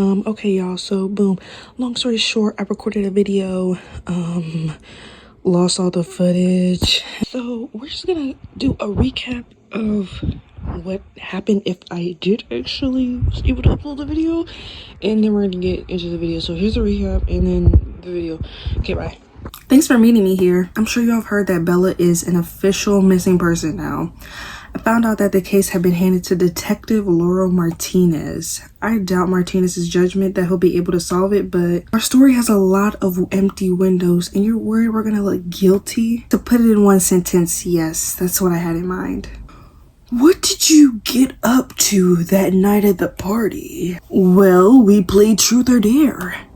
Okay, y'all, so boom, long story short, I recorded a video, lost all the footage. So we're just gonna do a recap of what happened if I did actually was able to upload the video, and then we're gonna get into the video. So here's the recap and then the video. Okay, bye. Thanks for meeting me here. I'm sure you all have heard that Bella is an official missing person now. I found out that the case had been handed to Detective Laurel Martinez. I doubt Martinez's judgment that he'll be able to solve it, but our story has a lot of empty windows, and you're worried we're gonna look guilty? To put it in one sentence, yes, that's what I had in mind. What did you get up to that night at the party? Well, we played Truth or Dare.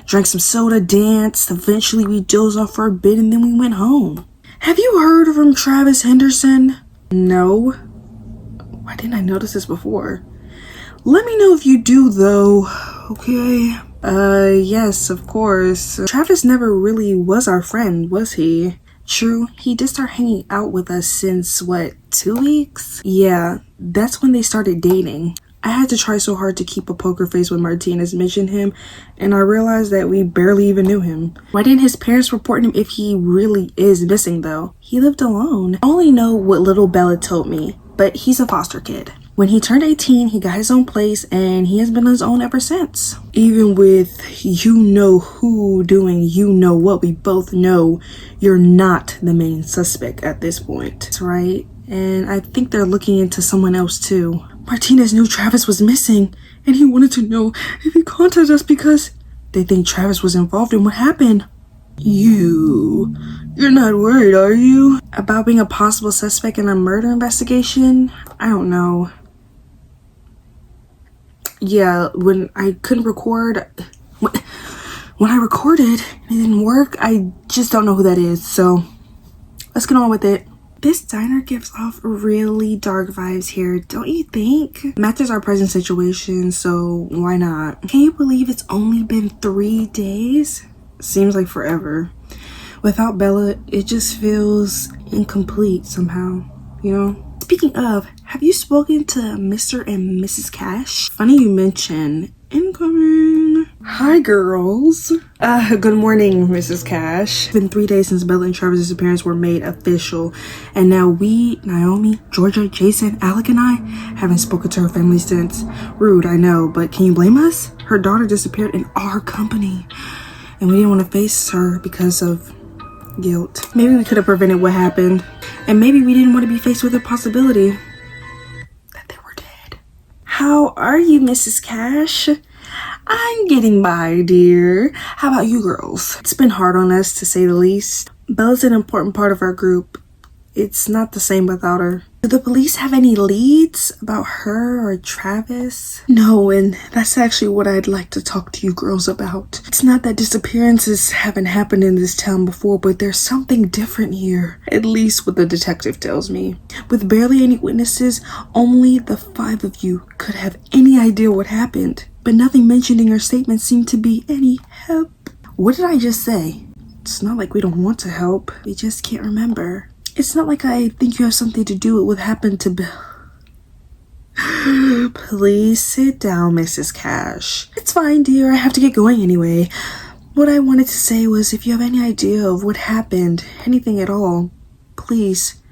Drank some soda, danced, eventually we dozed off for a bit, and then we went home. Have you heard from Travis Henderson? No. Why didn't I notice this before? Let me know if you do though, okay? Yes, of course. Travis never really was our friend, was he? True, he did start hanging out with us since, what, 2 weeks? Yeah, that's when they started dating. I had to try so hard to keep a poker face when Martinez mentioned him, and I realized that we barely even knew him. Why didn't his parents report him if he really is missing though? He lived alone. I only know what little Bella told me, but he's a foster kid. When he turned 18, he got his own place, and he has been his own ever since. Even with you know who doing you know what, we both know you're not the main suspect at this point. That's right. And I think they're looking into someone else too. Martinez knew Travis was missing, and he wanted to know if he contacted us because they think Travis was involved in what happened. You're not worried, are you? About being a possible suspect in a murder investigation? I don't know. Yeah, when I couldn't record, when I recorded and it didn't work, I just don't know who that is, so let's get on with it. This diner gives off really dark vibes here, don't you think? Matches our present situation, so why not? Can you believe it's only been 3 days? Seems like forever. Without Bella, it just feels incomplete somehow, you know? Speaking of, have you spoken to Mr. and Mrs. Cash? Funny you mention incoming. Hi girls. Good morning, Mrs. Cash. It's been 3 days since Bella and Travis' disappearance were made official, and now we, Naomi, Georgia, Jason, Alec, and I haven't spoken to her family since. Rude, I know, but can you blame us? Her daughter disappeared in our company, and we didn't want to face her because of guilt. Maybe we could have prevented what happened, and maybe we didn't want to be faced with the possibility that they were dead. How are you, Mrs. Cash? I'm getting by, dear. How about you girls? It's been hard on us, to say the least. Bella's an important part of our group. It's not the same without her. Do the police have any leads about her or Travis? No, and that's actually what I'd like to talk to you girls about. It's not that disappearances haven't happened in this town before, but there's something different here. At least what the detective tells me. With barely any witnesses, only the 5 of you could have any idea what happened. But nothing mentioned in your statement seemed to be any help. What did I just say? It's not like we don't want to help. We just can't remember. It's not like I think you have something to do with what happened to Bill. Please sit down, Mrs. Cash. It's fine, dear. I have to get going anyway. What I wanted to say was, if you have any idea of what happened, anything at all, please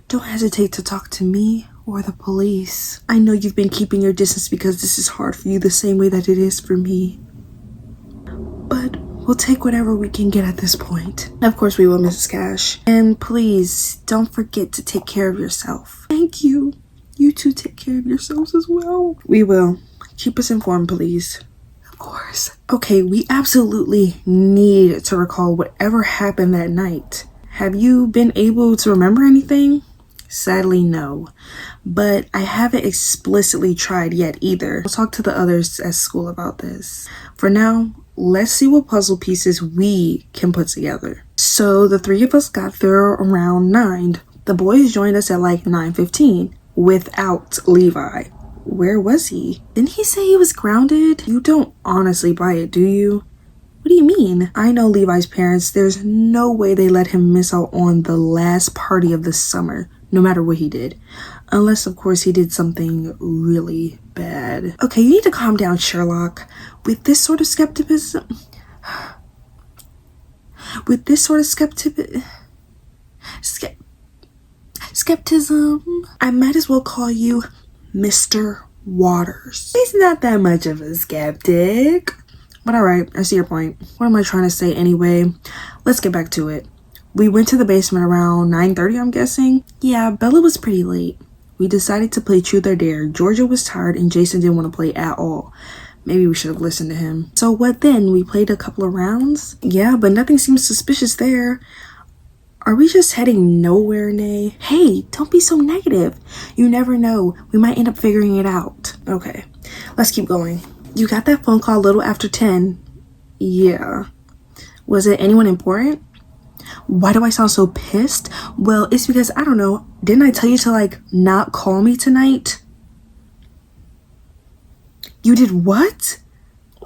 don't hesitate to talk to me or the police. I know you've been keeping your distance because this is hard for you the same way that it is for me. But we'll take whatever we can get at this point. Of course we will, Mrs. Cash. And please, don't forget to take care of yourself. Thank you. You two take care of yourselves as well. We will. Keep us informed, please. Of course. Okay, we absolutely need to recall whatever happened that night. Have you been able to remember anything? Sadly, no. But I haven't explicitly tried yet either. I'll talk to the others at school about this. For now, let's see what puzzle pieces we can put together. So the 3 of us got there around 9. The boys joined us at like 9:15 without Levi. Where was he? Didn't he say he was grounded? You don't honestly buy it, do you? What do you mean? I know Levi's parents. There's no way they let him miss out on the last party of the summer, no matter what he did. Unless, of course, he did something really bad. Okay, you need to calm down, Sherlock. With this sort of skepticism... skepticism, I might as well call you Mr. Waters. He's not that much of a skeptic. But alright, I see your point. What am I trying to say anyway? Let's get back to it. We went to the basement around 9:30, I'm guessing. Yeah, Bella was pretty late. We decided to play Truth or Dare. Georgia was tired and Jason didn't want to play at all. Maybe we should have listened to him. So what then? We played a couple of rounds? Yeah, but nothing seems suspicious there. Are we just heading nowhere, Nay? Hey, don't be so negative. You never know. We might end up figuring it out. Okay, let's keep going. You got that phone call a little after 10. Yeah. Was it anyone important? Why do I sound so pissed? Well, it's because, I don't know. Didn't I tell you to, like, not call me tonight? You did what?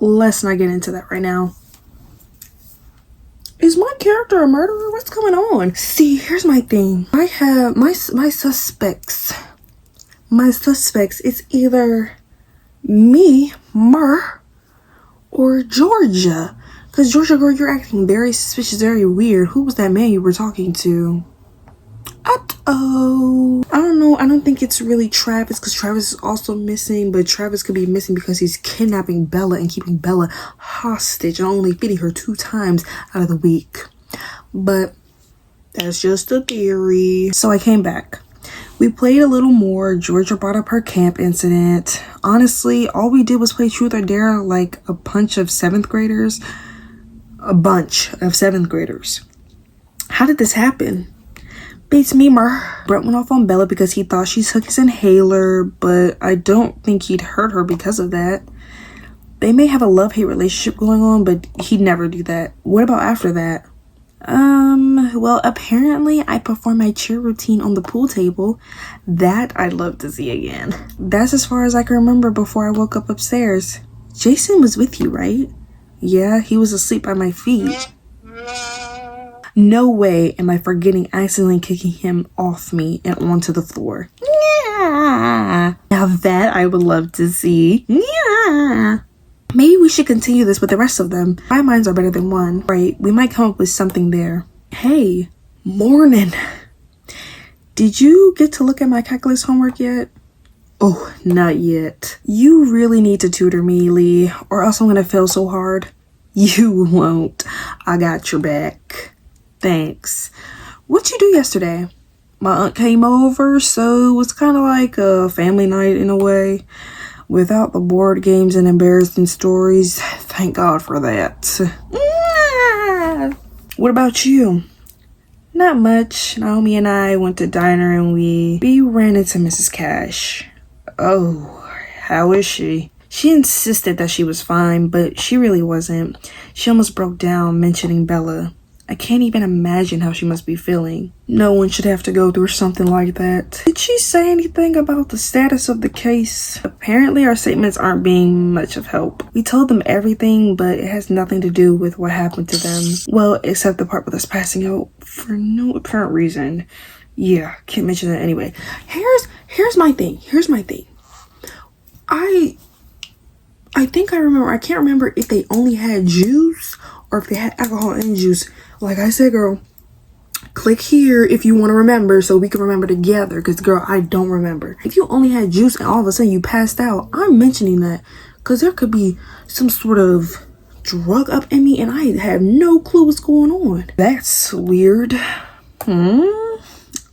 Let's not get into that right now. Is my character a murderer? What's going on? See, here's my thing. I have my suspects. My suspects, it's either me, or Georgia. Because Georgia, girl, you're acting very suspicious, very weird. Who was that man you were talking to? Uh-oh. I don't know. I don't think it's really Travis because Travis is also missing. But Travis could be missing because he's kidnapping Bella and keeping Bella hostage and only feeding her 2 times out of the week. But that's just a theory. So I came back. We played a little more. Georgia brought up her camp incident. Honestly, all we did was play Truth or Dare like a bunch of 7th graders. A bunch of 7th graders. How did this happen? Beats me, Brent went off on Bella because he thought she took his inhaler, but I don't think he'd hurt her because of that. They may have a love-hate relationship going on, but he'd never do that. What about after that? Well, apparently I performed my cheer routine on the pool table. That I'd love to see again. That's as far as I can remember before I woke up upstairs. Jason was with you, right? Yeah, he was asleep by my feet. No way am I forgetting accidentally kicking him off me and onto the floor. Yeah. Now that I would love to see. Yeah. Maybe we should continue this with the rest of them. 5 minds are better than 1, right? We might come up with something there. Hey, morning. Did you get to look at my calculus homework yet? Oh, not yet. You really need to tutor me, Lee, or else I'm gonna fail so hard. You won't. I got your back. Thanks. What'd you do yesterday? My aunt came over, so it was kind of like a family night in a way. Without the board games and embarrassing stories. Thank God for that. What about you? Not much. Naomi and I went to diner and we ran into Mrs. Cash. Oh, how is she? She insisted that she was fine, but she really wasn't. She almost broke down mentioning Bella. I can't even imagine how she must be feeling. No one should have to go through something like that. Did she say anything about the status of the case? Apparently our statements aren't being much of help. We told them everything, but it has nothing to do with what happened to them. Well, except the part with us passing out for no apparent reason. Yeah, can't mention that anyway. Here's my thing. I think I remember. I can't remember if they only had juice or if they had alcohol and juice. Like I said, girl, click here if you want to remember so we can remember together. Because, girl, I don't remember. If you only had juice and all of a sudden you passed out, I'm mentioning that. Because there could be some sort of drug up in me and I have no clue what's going on. That's weird.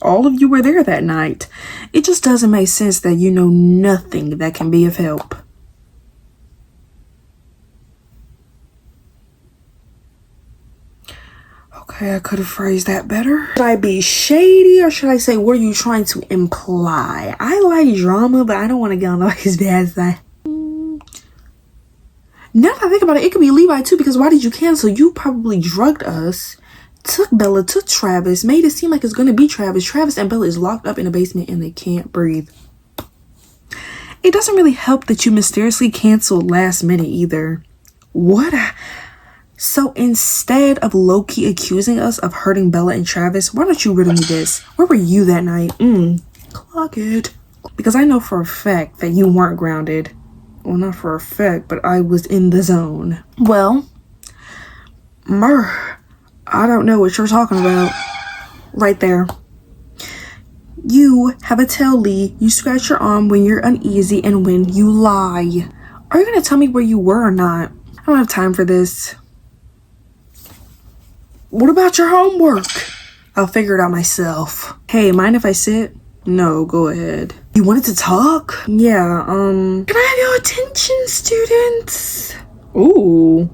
All of you were there that night. It just doesn't make sense that you know nothing that can be of help. Okay, I could have phrased that better. Should I be shady or should I say, what are you trying to imply? I like drama, but I don't want to get on nobody's bad side. Now that I think about it, it could be Levi too, because why did you cancel? You probably drugged us, took Bella, took Travis, made it seem like it's going to be Travis. Travis and Bella is locked up in the basement and they can't breathe. It doesn't really help that you mysteriously canceled last minute either. What? So instead of low-key accusing us of hurting Bella and Travis, why don't you riddle me this? Where were you that night? Clock it. Because I know for a fact that you weren't grounded. Well, not for a fact, but I was in the zone. Well, I don't know what you're talking about. Right there. You have a tail, Lee. You scratch your arm when you're uneasy and when you lie. Are you gonna tell me where you were or not? I don't have time for this. What about your homework? I'll figure it out myself. Hey, mind if I sit? No, go ahead. You wanted to talk? Yeah, can I have your attention, students? Ooh.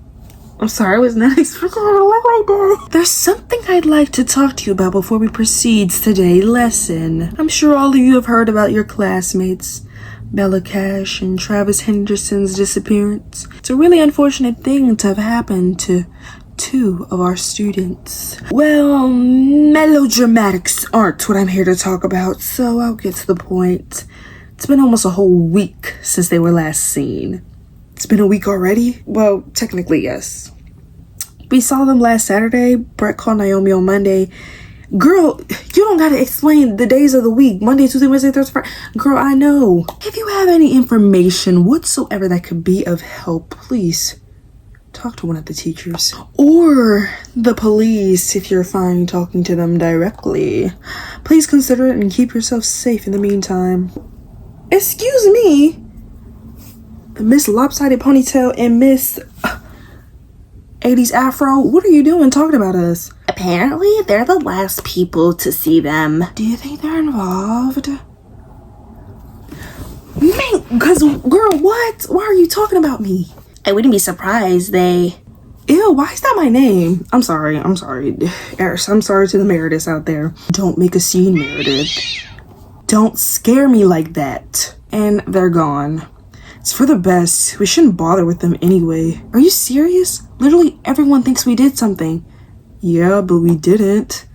I'm sorry, I was not expecting her to look like that. There's something I'd like to talk to you about before we proceed to today's lesson. I'm sure all of you have heard about your classmates, Bella Cash and Travis Henderson's disappearance. It's a really unfortunate thing to have happened to two of our students. Well, melodramatics aren't what I'm here to talk about, so I'll get to the point. It's been almost a whole week since they were last seen. It's been a week already? Well, technically, yes. We saw them last Saturday. Brett called Naomi on Monday. Girl, you don't gotta explain the days of the week. Monday, Tuesday, Wednesday, Thursday, Friday. Girl, I know. If you have any information whatsoever that could be of help, please talk to one of the teachers. Or the police if you're fine talking to them directly. Please consider it and keep yourself safe in the meantime. Excuse me? Miss Lopsided Ponytail and Miss 80s Afro, what are you doing talking about us? Apparently, they're the last people to see them. Do you think they're involved? Man, cause girl, what? Why are you talking about me? I wouldn't be surprised they... Ew, why is that my name? I'm sorry. I'm sorry to the Merediths out there. Don't make a scene, Meredith. Don't scare me like that. And they're gone. It's for the best. We shouldn't bother with them anyway. Are you serious? Literally everyone thinks we did something. Yeah, but we didn't.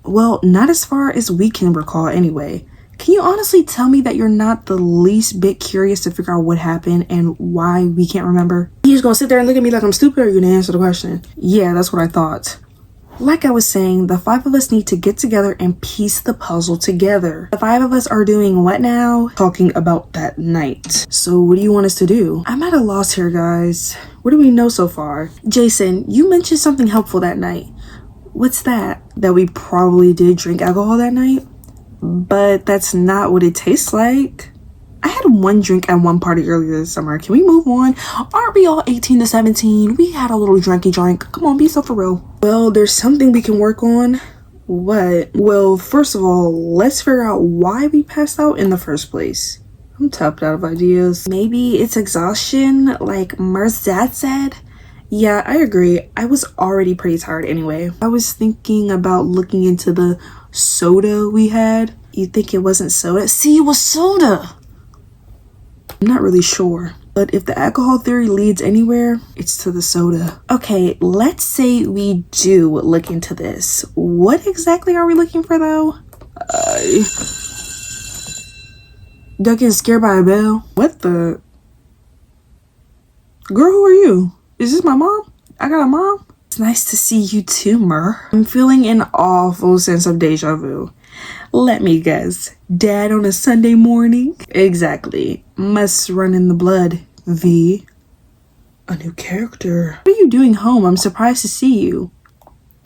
Well, not as far as we can recall anyway. Can you honestly tell me that you're not the least bit curious to figure out what happened and why we can't remember? You just gonna sit there and look at me like I'm stupid, or are you gonna answer the question? Yeah, that's what I thought. Like I was saying, the five of us need to get together and piece the puzzle together. The five of us are doing what now? Talking about that night. So what do you want us to do? I'm at a loss here, guys. What do we know so far? Jason, you mentioned something helpful that night. What's that? That we probably did drink alcohol that night? But that's not what it tastes like. I had one drink at one party earlier this summer. Can we move on? Aren't we all 18 to 17? We had a little drinky drink. Come on, be so for real. Well, there's something we can work on. What? Well, first of all, let's figure out why we passed out in the first place. I'm tapped out of ideas. Maybe it's exhaustion, like Mer's dad said. Yeah, I agree. I was already pretty tired anyway. I was thinking about looking into the soda we had. You think it wasn't soda? See, it was soda. I'm not really sure, but if the alcohol theory leads anywhere, it's to the soda. Okay, let's say we do look into this. What exactly are we looking for though? Duck getting scared by a bell? What the? Girl, who are you? Is this my mom? I got a mom? It's nice to see you too, Mer. I'm feeling an awful sense of deja vu. Let me guess. Dad on a Sunday morning? Exactly. Must run in the blood. V. A new character. What are you doing home? I'm surprised to see you.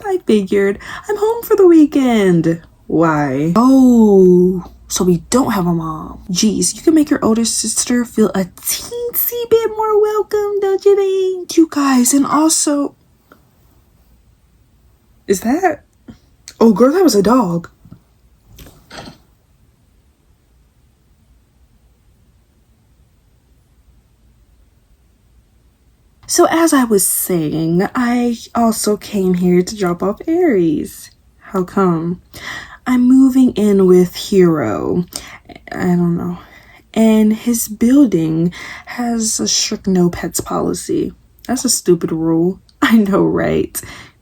I figured. I'm home for the weekend. Why? Oh, so we don't have a mom. Geez, you can make your older sister feel a teensy bit more welcome, don't you think? You guys, and also... Is that... Oh, girl, that was a dog. So as I was saying, I also came here to drop off Aries. How come? I'm moving in with Hero. I don't know. And his building has a strict no pets policy. That's a stupid rule. I know, right?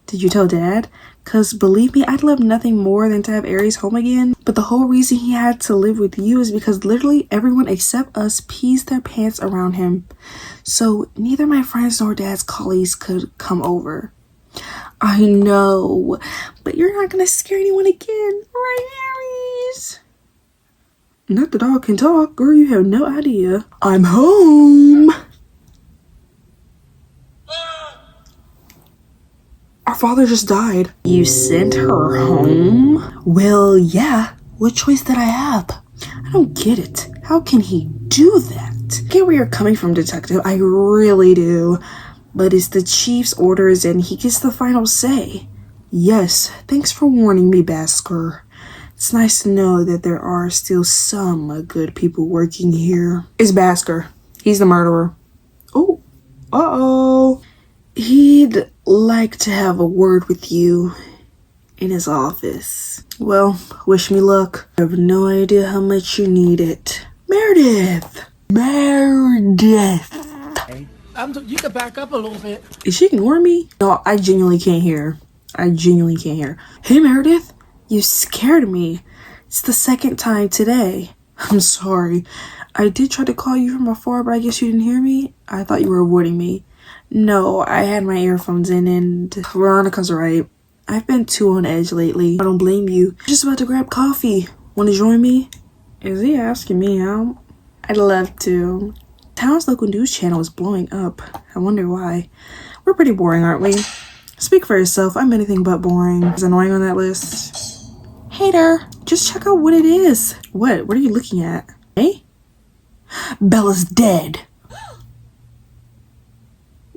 Did you tell Dad? Because believe me, I'd love nothing more than to have Aries home again. But the whole reason he had to live with you is because literally everyone except us pees their pants around him. So neither my friends nor Dad's colleagues could come over. I know, but you're not going to scare anyone again, right, Aries? Not the dog can talk, girl, you have no idea. I'm home. Our father just died. You sent her home? Well, yeah. What choice did I have? I don't get it. How can he do that? I get where you're coming from, detective. I really do. But it's the chief's orders and he gets the final say. Yes, thanks for warning me, Basker. It's nice to know that there are still some good people working here. It's Basker. He's the murderer. Oh, uh-oh. He'd like to have a word with you in his office. Well, wish me luck. I have no idea how much you need it. Meredith! Meredith! You can back up a little bit. Is she ignoring me? No, I genuinely can't hear. I genuinely can't hear. Hey, Meredith! You scared me. It's the second time today. I'm sorry. I did try to call you from afar, but I guess you didn't hear me? I thought you were avoiding me. No, I had my earphones in and Veronica's right. I've been too on edge lately. I don't blame you. I'm just about to grab coffee. Want to join me? Is he asking me out? I'd love to. Town's local news channel is blowing up. I wonder why. We're pretty boring, aren't we? Speak for yourself. I'm anything but boring. Is annoying on that list? Hater, just check out what it is. What? What are you looking at? Hey? Bella's dead.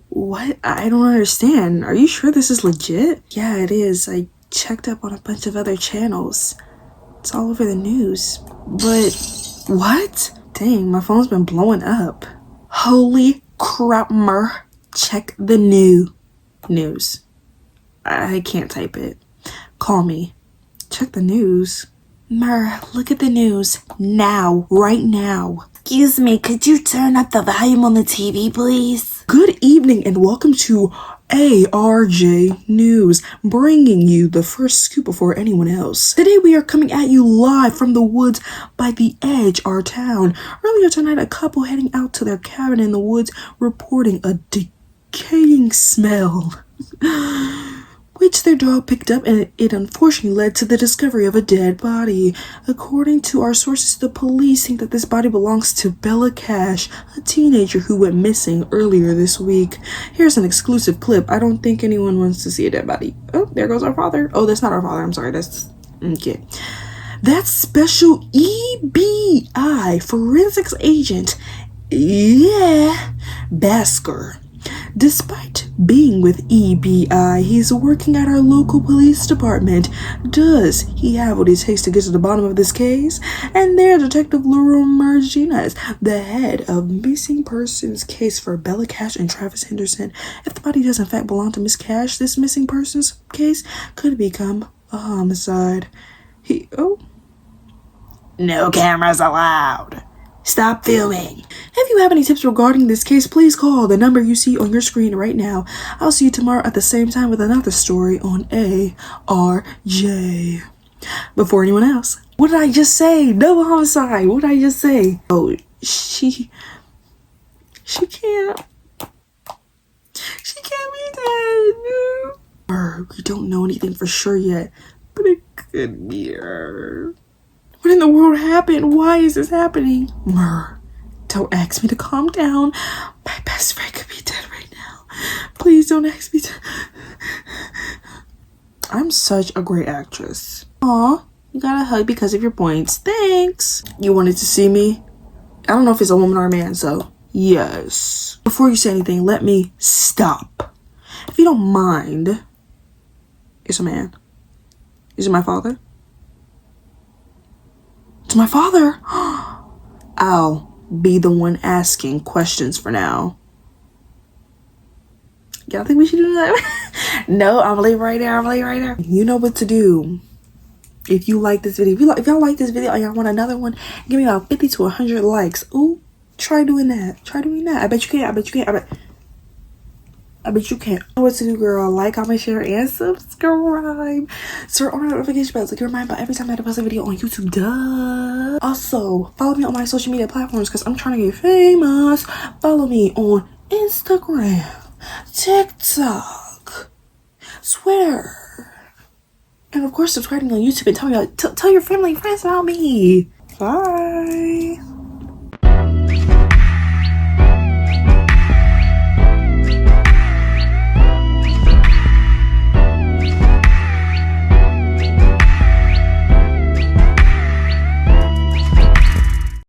What? I don't understand. Are you sure this is legit? Yeah, it is. I checked up on a bunch of other channels. It's all over the news. But what? Dang, my phone's been blowing up. Holy crap, Mer. Check the news. I can't type it. Call me. Check the news. Mer, look at the news. Now. Right now. Excuse me, could you turn up the volume on the TV, please? Good evening and welcome to ARJ News, bringing you the first scoop before anyone else. Today we are coming at you live from the woods by the edge of our town. Earlier tonight, a couple heading out to their cabin in the woods reporting a decaying smell, which their dog picked up, and it unfortunately led to the discovery of a dead body. According to our sources, the police think that this body belongs to Bella Cash, a teenager who went missing earlier this week. Here's an exclusive clip. I don't think anyone wants to see a dead body. Oh, there goes our father. Oh, that's not our father. I'm sorry. That's... okay. That's Special EBI, forensics agent, yeah, Basker. Despite being with EBI, he's working at our local police department. Does he have what it takes to get to the bottom of this case? And there's Detective Laura Martinez, the head of missing persons case for Bella Cash and Travis Henderson. If the body does in fact belong to Miss Cash, this missing persons case could become a homicide. No cameras allowed. Stop filming. If you have any tips regarding this case, please call the number you see on your screen right now. I'll see you tomorrow at the same time with another story on ARJ. Before anyone else, what did I just say? Double homicide. What did I just say? Oh, she can't be dead. We don't know anything for sure yet, but it could be her. What in the world happened? Why is this happening? Mer, don't ask me to calm down. My best friend could be dead right now. Please don't ask me to... I'm such a great actress. Aw, you got a hug because of your points. Thanks. You wanted to see me? I don't know if it's a woman or a man, so yes. Before you say anything, let me stop. If you don't mind, it's a man. Is it my father? It's my father. I'll be the one asking questions for now. Y'all think we should do that? No, I'm gonna leave right there. You know what to do. If you like this video, if y'all like this video and y'all want another one, give me about 50 to 100 likes. Ooh, try doing that. I bet you can. I bet you can. Know what to do, girl. Like, comment, share, and subscribe. Turn on the notification bell so get reminded about every time I post a video on YouTube. Duh. Also, follow me on my social media platforms because I'm trying to get famous. Follow me on Instagram, TikTok, Twitter, and of course subscribing on YouTube and tell your family and friends about me. Bye.